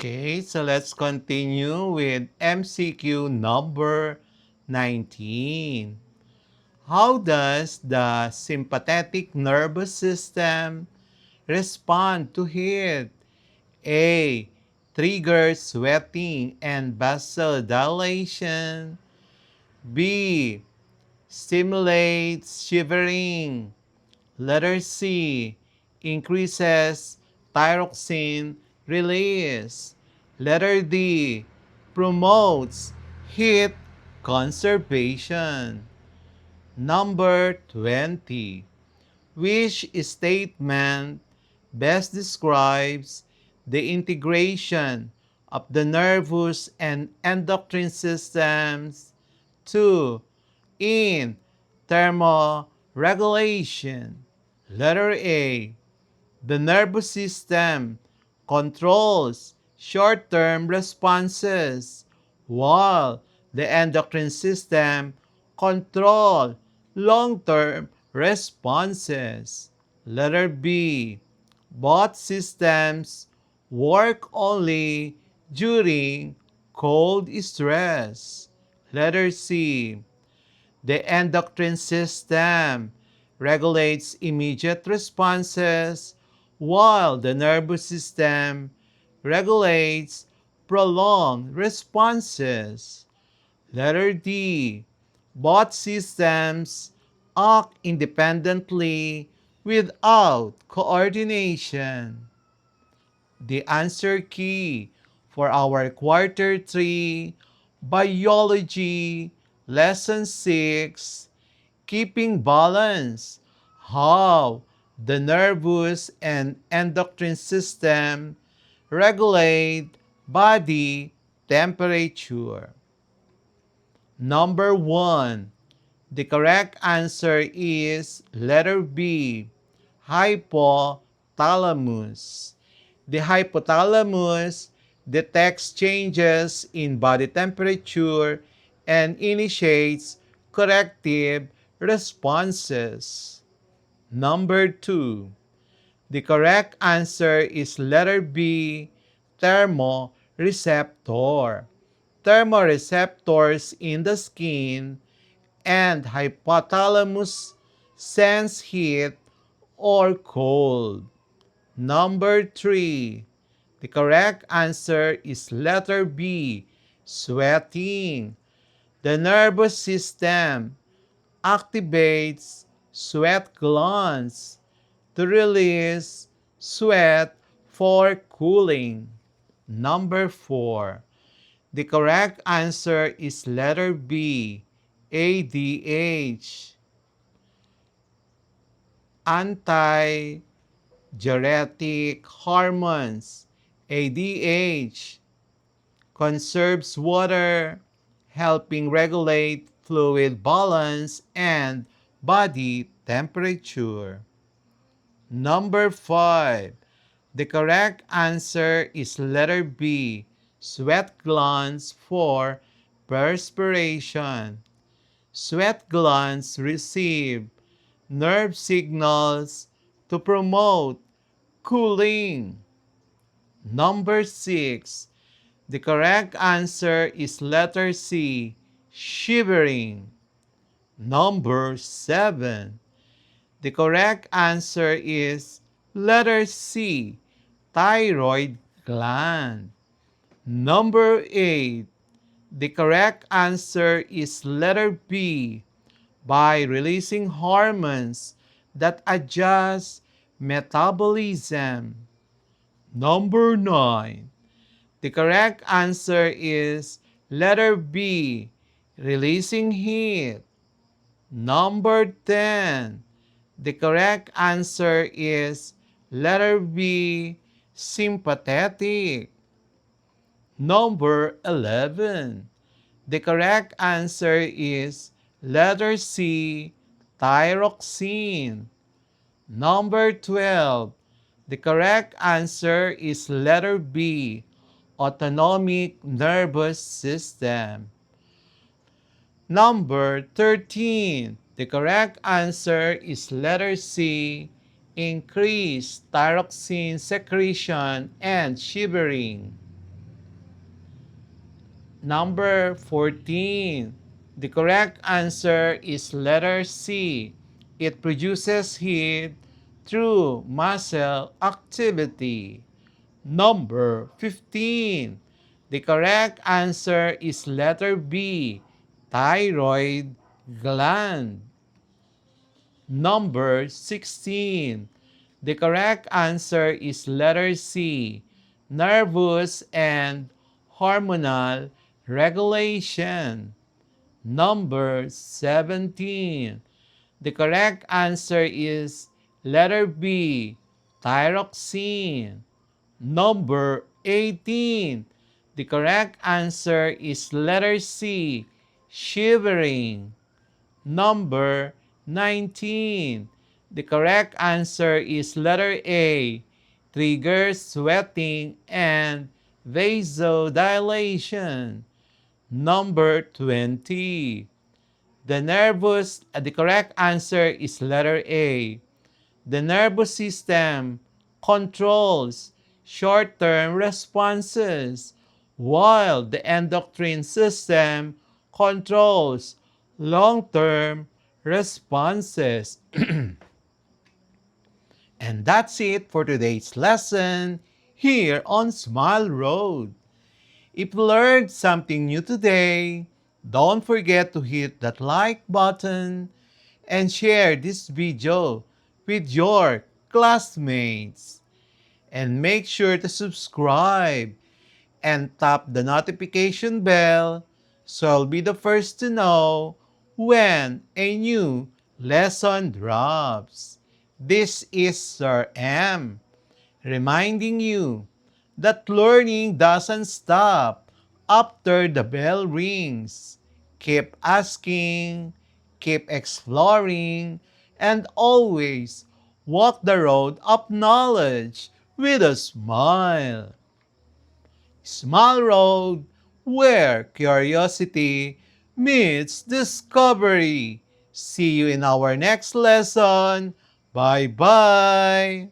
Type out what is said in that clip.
Okay, so let's continue with MCQ number 19. How does the sympathetic nervous system respond to heat? A. Triggers sweating and vasodilation. B. Stimulates shivering. Letter C. Increases thyroxine release. Letter D. Promotes heat conservation. Number 20. Which statement best describes the integration of the nervous and endocrine systems? 2. In thermoregulation. Letter A. The nervous system controls short-term responses, while the endocrine system controls long-term responses. Letter B. Both systems work only during cold stress. Letter C. The endocrine system regulates immediate responses, while the nervous system regulates prolonged responses. Letter D. Both systems act independently without coordination. The answer key for our Quarter 3 Biology Lesson 6, Keeping Balance, how the nervous and endocrine system regulate body temperature. Number 1. The correct answer is letter B, hypothalamus. The hypothalamus detects changes in body temperature and initiates corrective responses. Number 2. The correct answer is letter B, thermoreceptor. Thermoreceptors in the skin and hypothalamus sense heat or cold. Number 3. The correct answer is letter B, sweating. The nervous system activates sweat glands to release sweat for cooling. Number 4. The correct answer is letter B, ADH. Anti-diuretic hormones, ADH, conserves water, helping regulate fluid balance and body temperature. Number 5. The correct answer is letter B, sweat glands for perspiration. Sweat glands receive nerve signals to promote cooling. Number 6. The correct answer is letter C, shivering. Number 7. The correct answer is letter C, thyroid gland. Number 8. The correct answer is letter B, by releasing hormones that adjust metabolism. Number 9. The correct answer is letter B, releasing heat. Number 10. The correct answer is letter B, sympathetic. Number 11. The correct answer is letter C, thyroxine. Number 12. The correct answer is letter B, autonomic nervous system. Number 13. The correct answer is letter C, increased thyroxine secretion and shivering. Number 14. The correct answer is letter C. It produces heat through muscle activity. Number 15. The correct answer is letter B. Thyroid gland. Number 16. The correct answer is letter C. Nervous and hormonal regulation. Number 17. The correct answer is letter B. Thyroxine. Number 18. The correct answer is letter C. Shivering. Number 19. The correct answer is letter A. Triggers sweating and vasodilation. Number 20. The correct answer is letter A. The nervous system controls short-term responses, while the endocrine system controls long-term responses. And that's it for today's lesson here on Smile Road. If you learned something new today, don't forget to hit that like button and share this video with your classmates. And make sure to subscribe and tap the notification bell so you'll be the first to know when a new lesson drops. This is Sir M, reminding you that learning doesn't stop after the bell rings. Keep asking, keep exploring, and always walk the road of knowledge with a smile. Smile Road, where curiosity meets discovery. See you in our next lesson. Bye-bye.